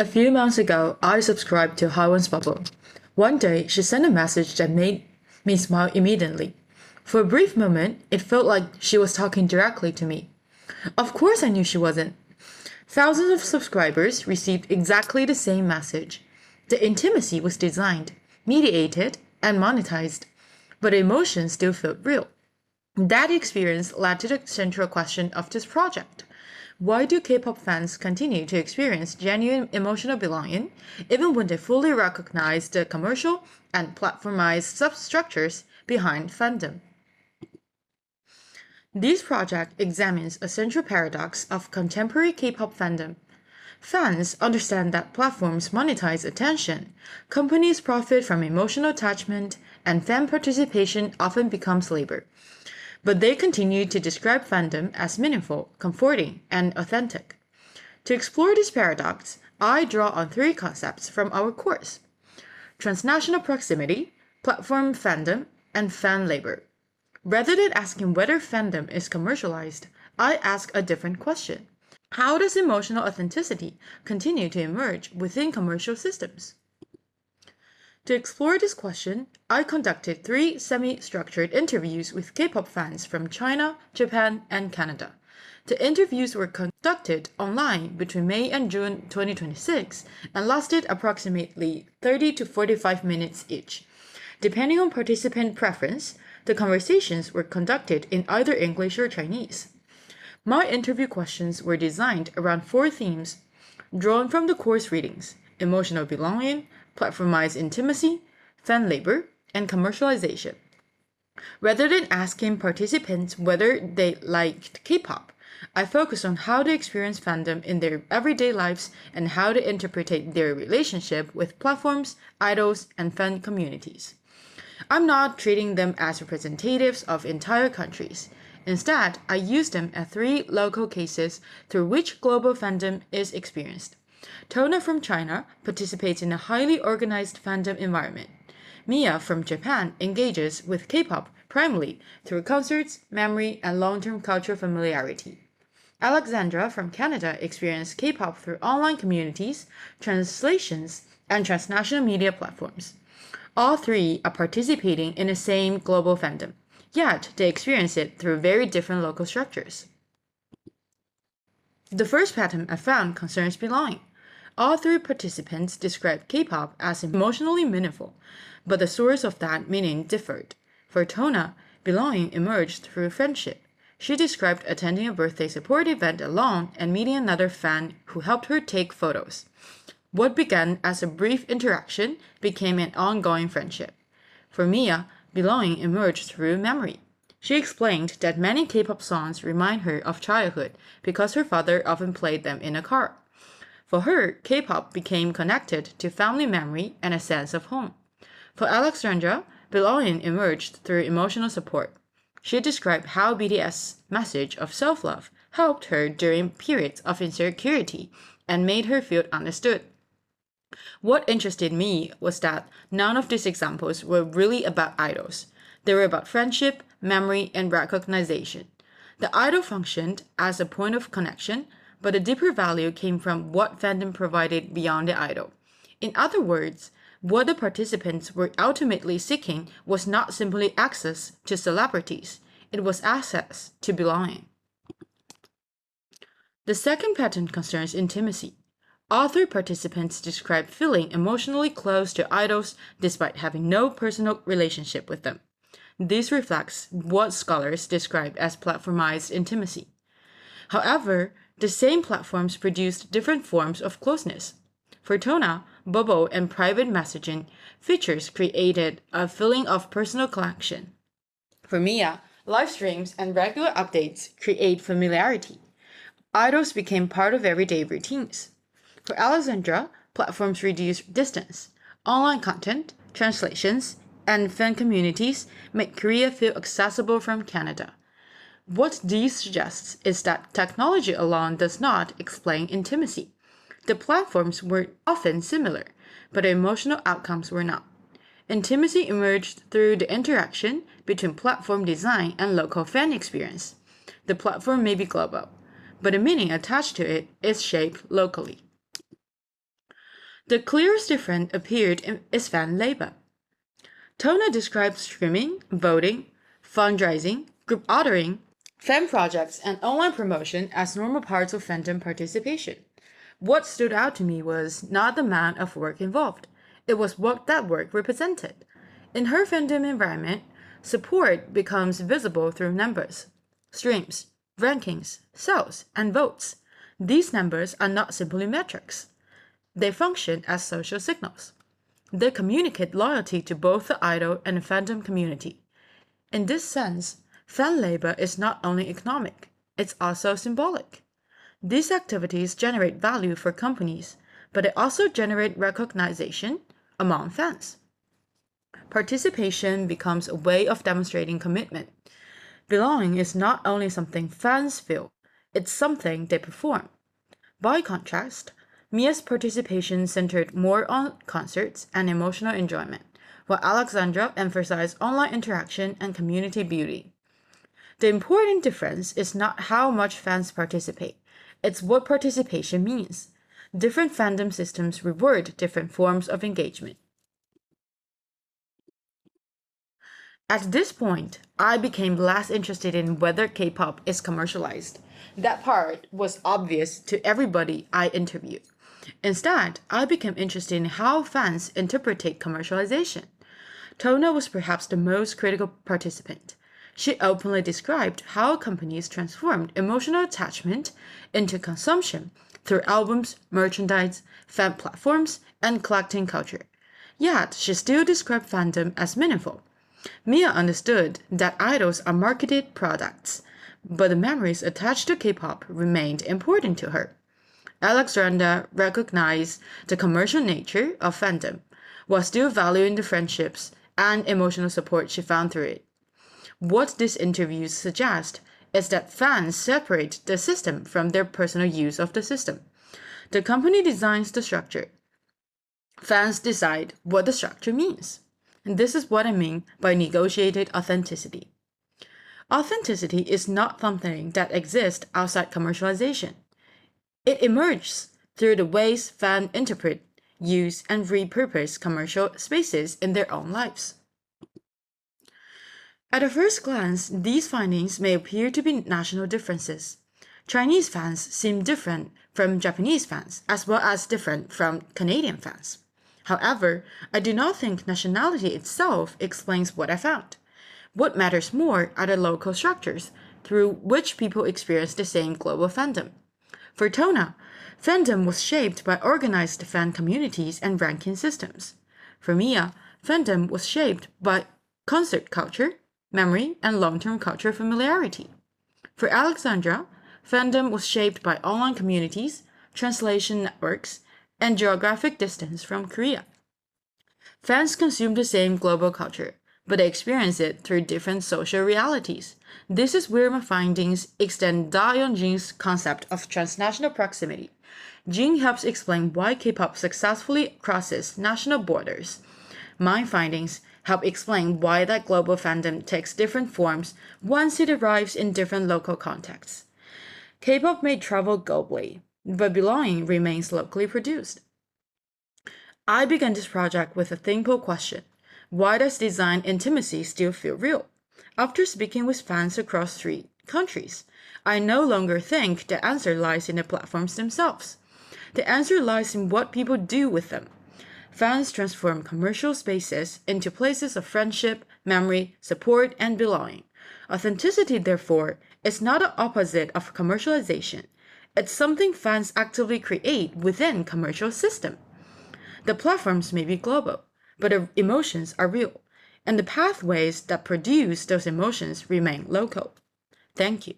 A few months ago, I subscribed to Haiwen's Bubble. One day, she sent a message that made me smile immediately. For a brief moment, it felt like she was talking directly to me. Of course, I knew she wasn't. Thousands of subscribers received exactly the same message. The intimacy was designed, mediated, and monetized, but the emotion still felt real. That experience led to the central question of this project. Why do K-pop fans continue to experience genuine emotional belonging even when they fully recognize the commercial and platformized substructures behind fandom? This project examines a central paradox of contemporary K-pop fandom. Fans understand that platforms monetize attention, companies profit from emotional attachment, and fan participation often becomes labor. But they continue to describe fandom as meaningful, comforting, and authentic. To explore this paradox, I draw on three concepts from our course: transnational proximity, platform fandom, and fan labor. Rather than asking whether fandom is commercialized, I ask a different question. How does emotional authenticity continue to emerge within commercial systems? To explore this question, I conducted three semi-structured interviews with K-pop fans from China, Japan, and Canada. The interviews were conducted online between May and June 2026 and lasted approximately 30 to 45 minutes each. Depending on participant preference, the conversations were conducted in either English or Chinese. My interview questions were designed around four themes drawn from the course readings: emotional belonging, platformized intimacy, fan labor, and commercialization. Rather than asking participants whether they liked K-pop, I focused on how they experience fandom in their everyday lives and how they interpret their relationship with platforms, idols, and fan communities. I'm not treating them as representatives of entire countries. Instead, I use them as three local cases through which global fandom is experienced. Tona from China participates in a highly organized fandom environment. Mia from Japan engages with K-pop primarily through concerts, memory, and long-term cultural familiarity. Alexandra from Canada experienced K-pop through online communities, translations, and transnational media platforms. All three are participating in the same global fandom, yet they experience it through very different local structures. The first pattern I found concerns belonging. All three participants described K-pop as emotionally meaningful, but the source of that meaning differed. For Tona, belonging emerged through friendship. She described attending a birthday support event alone and meeting another fan who helped her take photos. What began as a brief interaction became an ongoing friendship. For Mia, belonging emerged through memory. She explained that many K-pop songs remind her of childhood because her father often played them in a car. For her, K-pop became connected to family memory and a sense of home. For Alexandra, belonging emerged through emotional support. She described how BTS' message of self-love helped her during periods of insecurity and made her feel understood. What interested me was that none of these examples were really about idols. They were about friendship, memory, and recognition. The idol functioned as a point of connection, but the deeper value came from what fandom provided beyond the idol. In other words, what the participants were ultimately seeking was not simply access to celebrities, it was access to belonging. The second pattern concerns intimacy. All three participants described feeling emotionally close to idols despite having no personal relationship with them. This reflects what scholars describe as platformized intimacy. However, the same platforms produced different forms of closeness. For Tona, bubble and private messaging features created a feeling of personal connection. For Mia, live streams and regular updates create familiarity. Idols became part of everyday routines. For Alexandra, platforms reduce distance. Online content, translations, and fan communities make Korea feel accessible from Canada. What this suggests is that technology alone does not explain intimacy. The platforms were often similar, but the emotional outcomes were not. Intimacy emerged through the interaction between platform design and local fan experience. The platform may be global, but the meaning attached to it is shaped locally. The clearest difference appeared is fan labor. Tona describes streaming, voting, fundraising, group ordering, fan projects, and online promotion as normal parts of fandom participation. What stood out to me was not the amount of work involved, it was what that work represented. In her fandom environment, support becomes visible through numbers, streams, rankings, sales, and votes. These numbers are not simply metrics. They function as social signals. They communicate loyalty to both the idol and the fandom community. In this sense, fan labor is not only economic, it's also symbolic. These activities generate value for companies, but they also generate recognition among fans. Participation becomes a way of demonstrating commitment. Belonging is not only something fans feel, it's something they perform. By contrast, Mia's participation centered more on concerts and emotional enjoyment, while Alexandra emphasized online interaction and community beauty. The important difference is not how much fans participate, it's what participation means. Different fandom systems reward different forms of engagement. At this point, I became less interested in whether K-pop is commercialized. That part was obvious to everybody I interviewed. Instead, I became interested in how fans interpretate commercialization. Tona was perhaps the most critical participant. She openly described how companies transformed emotional attachment into consumption through albums, merchandise, fan platforms, and collecting culture. Yet, she still described fandom as meaningful. Mia understood that idols are marketed products, but the memories attached to K-pop remained important to her. Alexandra recognized the commercial nature of fandom, while still valuing the friendships and emotional support she found through it. What these interviews suggest is that fans separate the system from their personal use of the system. The company designs the structure. Fans decide what the structure means. And this is what I mean by negotiated authenticity. Authenticity is not something that exists outside commercialization. It emerges through the ways fans interpret, use, and repurpose commercial spaces in their own lives. At a first glance, these findings may appear to be national differences. Chinese fans seem different from Japanese fans, as well as different from Canadian fans. However, I do not think nationality itself explains what I found. What matters more are the local structures through which people experience the same global fandom. For Tona, fandom was shaped by organized fan communities and ranking systems. For Mia, fandom was shaped by concert culture, memory, and long-term cultural familiarity. For Alexandra, fandom was shaped by online communities, translation networks, and geographic distance from Korea. Fans consume the same global culture, but they experience it through different social realities. This is where my findings extend Da Yeonjin's concept of transnational proximity. Jin helps explain why K-pop successfully crosses national borders. My findings help explain why that global fandom takes different forms once it arrives in different local contexts. K-pop may travel globally, but belonging remains locally produced. I began this project with a simple question. Why does design intimacy still feel real? After speaking with fans across 3 countries, I no longer think the answer lies in the platforms themselves. The answer lies in what people do with them. Fans transform commercial spaces into places of friendship, memory, support, and belonging. Authenticity, therefore, is not the opposite of commercialization. It's something fans actively create within commercial system. The platforms may be global, but the emotions are real, and the pathways that produce those emotions remain local. Thank you.